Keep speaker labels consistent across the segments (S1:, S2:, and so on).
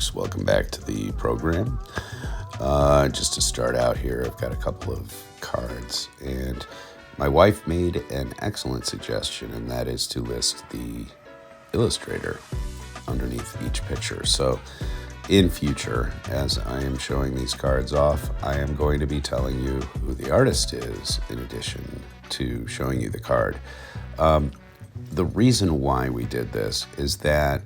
S1: folks. Welcome back to the program. Just to start out here, I've got a couple of cards, and my wife made an excellent suggestion, and that is to list the illustrator underneath each picture. So in future, as I am showing these cards off, I am going to be telling you who the artist is in addition to showing you the card. The reason why we did this is that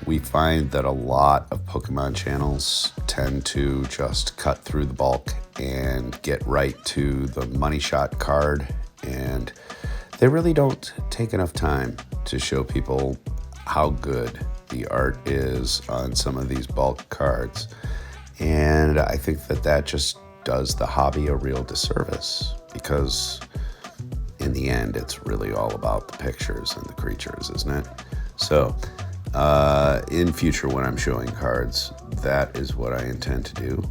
S1: we find that a lot of Pokemon channels tend to just cut through the bulk and get right to the money shot card, and they really don't take enough time to show people how good the art is on some of these bulk cards. And I think that just does the hobby a real disservice, because in the end, it's really all about the pictures and the creatures, isn't it? So in future, when I'm showing cards, that is what I intend to do.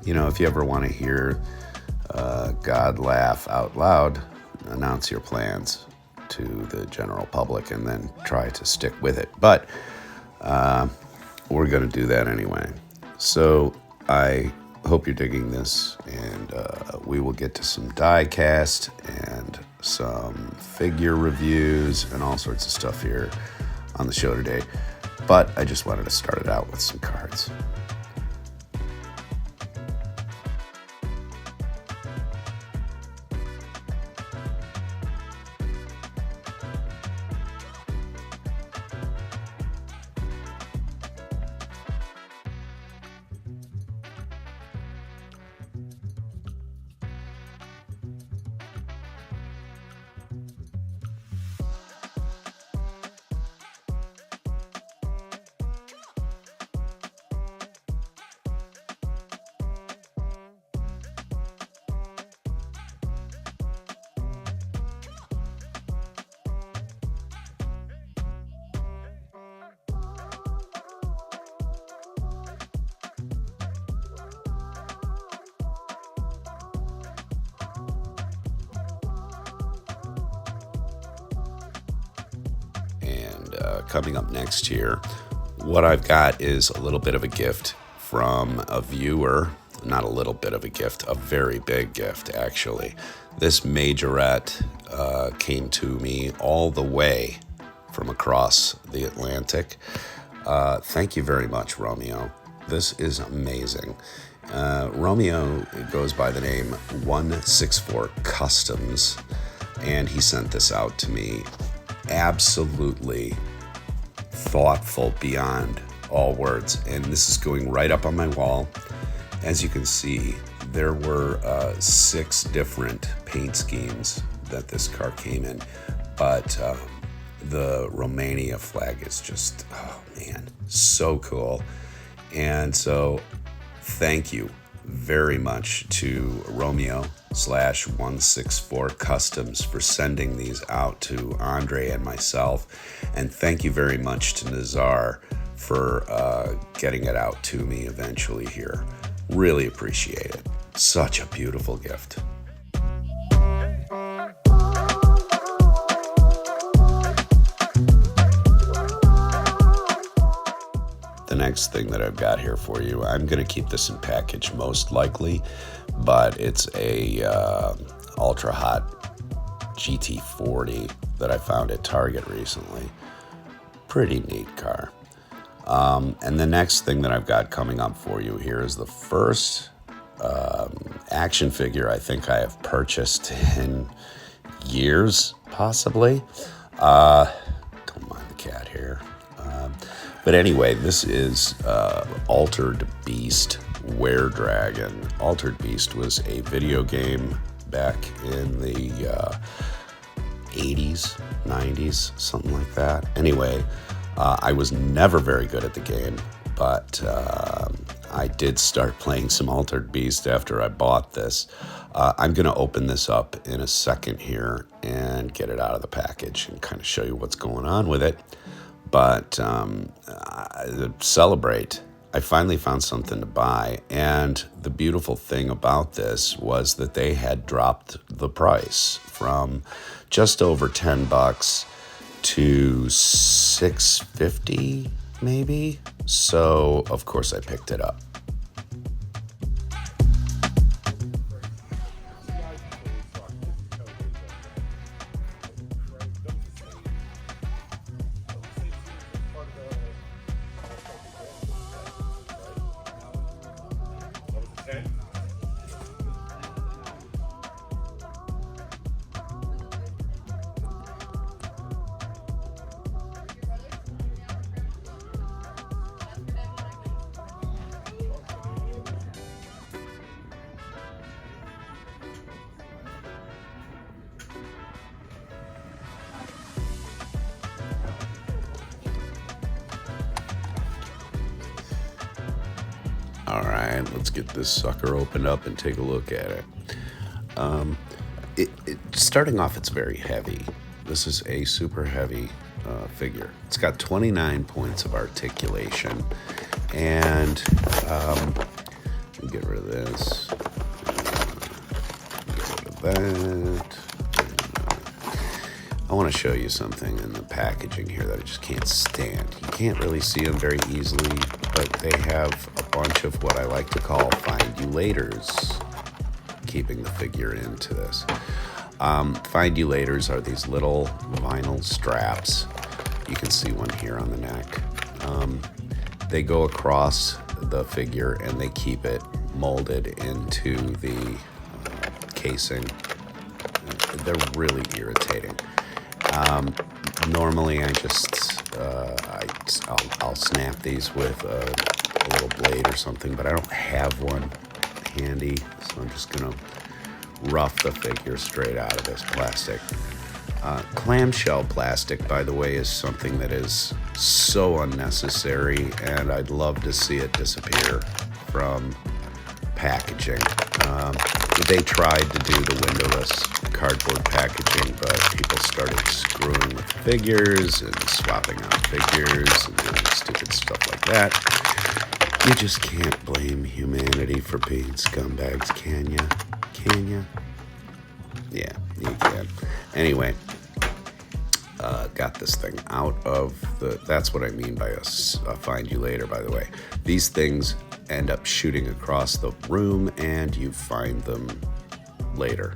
S1: If you ever want to hear God laugh out loud, announce your plans to the general public and then try to stick with it. But we're going to do that anyway. So I hope you're digging this, and we will get to some die cast and some figure reviews and all sorts of stuff here on the show today. But I just wanted to start it out with some cards. Coming up next here, what I've got is a little bit of a gift from a viewer. Not a little bit of a gift, a very big gift, actually. This majorette came to me all the way from across the Atlantic. Thank you very much, Romeo. This is amazing. Romeo goes by the name 164 Customs, and he sent this out to me. Absolutely thoughtful beyond all words, and this is going right up on my wall. As you can see, there were 6 different paint schemes that this car came in, but the Romania flag is just, oh man, so cool. And so thank you very much to Romeo/164 Customs for sending these out to Andre and myself, and thank you very much to Nazar for getting it out to me eventually here. Really appreciate it. Such a beautiful gift. The next thing that I've got here for you, I'm going to keep this in package most likely, but it's a Ultra Hot GT40 that I found at Target recently. Pretty neat car. And the next thing that I've got coming up for you here is the first action figure I think I have purchased in years, possibly. Don't mind the cat here. But anyway, this is Altered Beast Were-Dragon. Altered Beast was a video game back in the 80s, 90s, something like that. Anyway, I was never very good at the game, but I did start playing some Altered Beast after I bought this. I'm going to open this up in a second here and get it out of the package and kind of show you what's going on with it. But celebrate, I finally found something to buy, and the beautiful thing about this was that they had dropped the price from just over $10 to $6.50 maybe. So, of course, I picked it up. All right, let's get this sucker opened up and take a look at it. Starting off, it's very heavy. This is a super heavy figure. It's got 29 points of articulation, and get rid of this. Get rid of that. I want to show you something in the packaging here that I just can't stand. You can't really see them very easily, but they have a bunch of what I like to call find-you-laters, keeping the figure into this. Find-you-laters are these little vinyl straps. You can see one here on the neck. They go across the figure and they keep it molded into the casing. They're really irritating. Normally I just, I'll snap these with a little blade or something, but I don't have one handy, so I'm just gonna rough the figure straight out of this plastic. Clamshell plastic, by the way, is something that is so unnecessary, and I'd love to see it disappear from packaging. They tried to do the windowless cardboard packaging, but people started screwing with figures and swapping out figures and doing stupid stuff like that. You just can't blame humanity for being scumbags, can ya? Can ya? Yeah, you can. Anyway, got this thing out of that's what I mean by a find-you-later, by the way. These things end up shooting across the room and you find them later.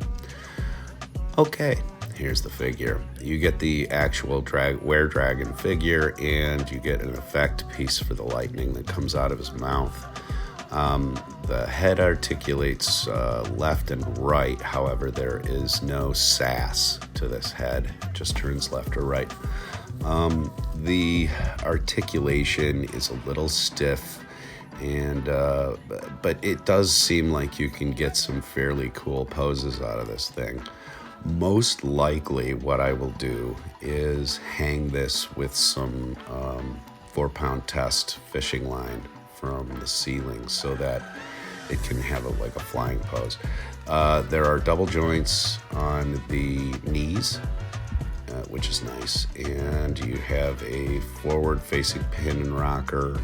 S1: Okay, here's the figure. You get the actual Were Dragon figure, and you get an effect piece for the lightning that comes out of his mouth. The head articulates left and right. However, there is no sass to this head. It just turns left or right. The articulation is a little stiff, and but it does seem like you can get some fairly cool poses out of this thing. Most likely what I will do is hang this with some 4-pound test fishing line from the ceiling so that it can have like a flying pose. There are double joints on the knees, which is nice, and you have a forward-facing pin and rocker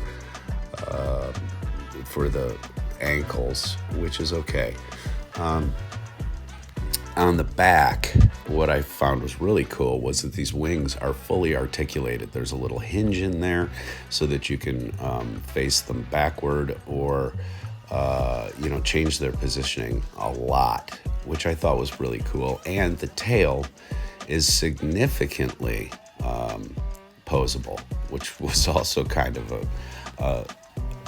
S1: for the ankles, which is okay. On the back, what I found was really cool was that these wings are fully articulated. There's a little hinge in there so that you can face them backward or change their positioning a lot, which I thought was really cool. And the tail is significantly posable, which was also kind of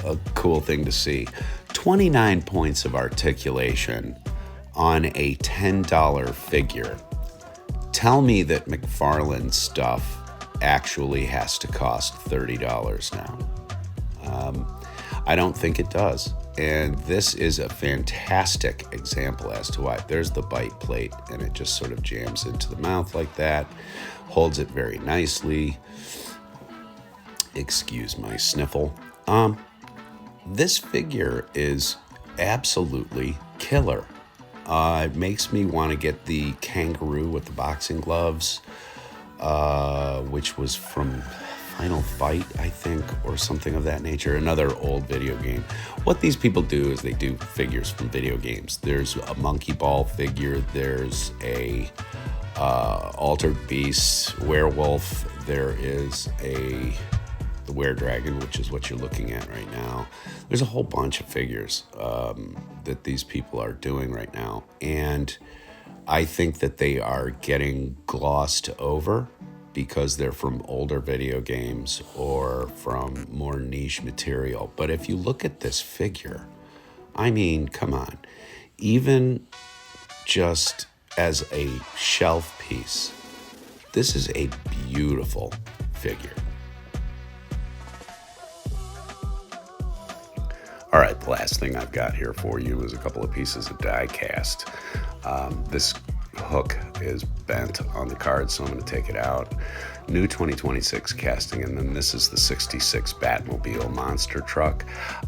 S1: a cool thing to see. 29 points of articulation on a $10 figure. Tell me that McFarlane stuff actually has to cost $30 now. I don't think it does. And this is a fantastic example as to why. There's the bite plate, and it just sort of jams into the mouth like that, holds it very nicely. Excuse my sniffle. This figure is absolutely killer. It makes me want to get the kangaroo with the boxing gloves, which was from Final Fight, I think, or something of that nature, another old video game. What these people do is they do figures from video games. There's a monkey ball figure, there's a Altered Beast werewolf, there is a the Were-Dragon, which is what you're looking at right now. There's a whole bunch of figures that these people are doing right now. And I think that they are getting glossed over because they're from older video games or from more niche material. But if you look at this figure, I mean, come on. Even just as a shelf piece, this is a beautiful figure. All right, the last thing I've got here for you is a couple of pieces of die cast. This hook is bent on the card, so I'm going to take it out. New 2026 casting, and then this is the 66 Batmobile monster truck.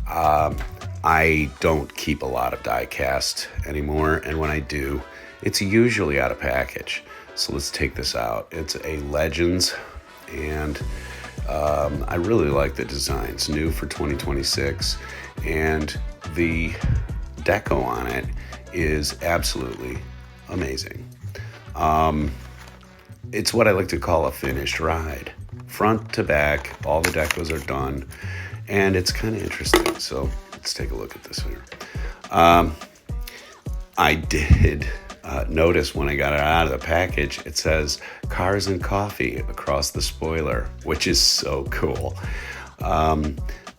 S1: I don't keep a lot of die cast anymore, and when I do, it's usually out of package. So let's take this out. It's a Legends, and I really like the designs. New for 2026, and the deco on it is absolutely amazing. It's what I like to call a finished ride. Front to back, all the decos are done, and it's kind of interesting. So let's take a look at this here. I did notice when I got it out of the package, it says Cars and Coffee across the spoiler, which is so cool.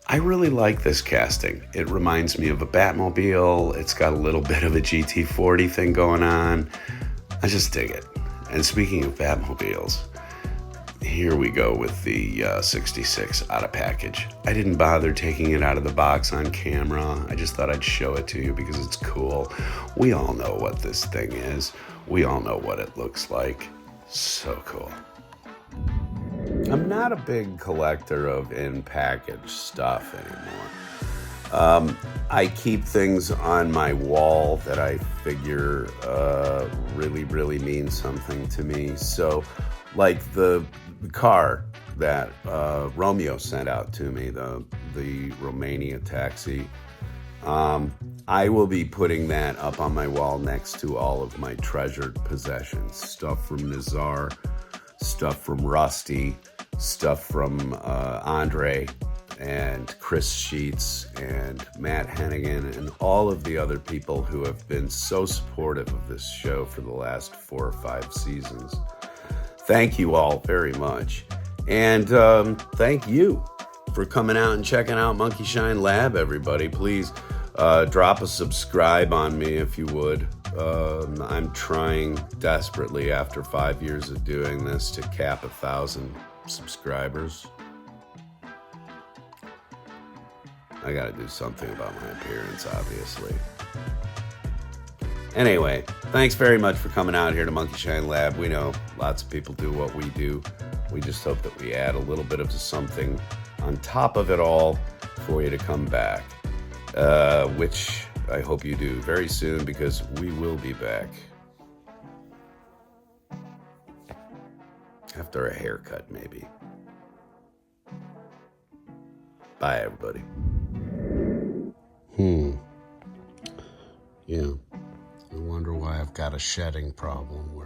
S1: I really like this casting. It reminds me of a Batmobile. It's got a little bit of a GT40 thing going on. I just dig it. And speaking of Batmobiles, here we go with the 66 out of package. I didn't bother taking it out of the box on camera. I just thought I'd show it to you because it's cool. We all know what this thing is. We all know what it looks like. So cool. I'm not a big collector of in-package stuff anymore. I keep things on my wall that I figure really mean something to me. So, like the car that Romeo sent out to me, the Romania taxi, I will be putting that up on my wall next to all of my treasured possessions. Stuff from Nazar, stuff from Rusty, stuff from Andre and Chris Sheets and Matt Hennigan and all of the other people who have been so supportive of this show for the last 4 or 5 seasons. Thank you all very much. And thank you for coming out and checking out Monkey Shine Lab, everybody. Please drop a subscribe on me if you would. I'm trying desperately after 5 years of doing this to cap 1,000 subscribers. I gotta do something about my appearance, obviously. Anyway, thanks very much for coming out here to Monkey Shine Lab. We know lots of people do what we do. We just hope that we add a little bit of something on top of it all for you to come back, which I hope you do very soon because we will be back. After a haircut, maybe. Bye, everybody. Yeah. I wonder why I've got a shedding problem where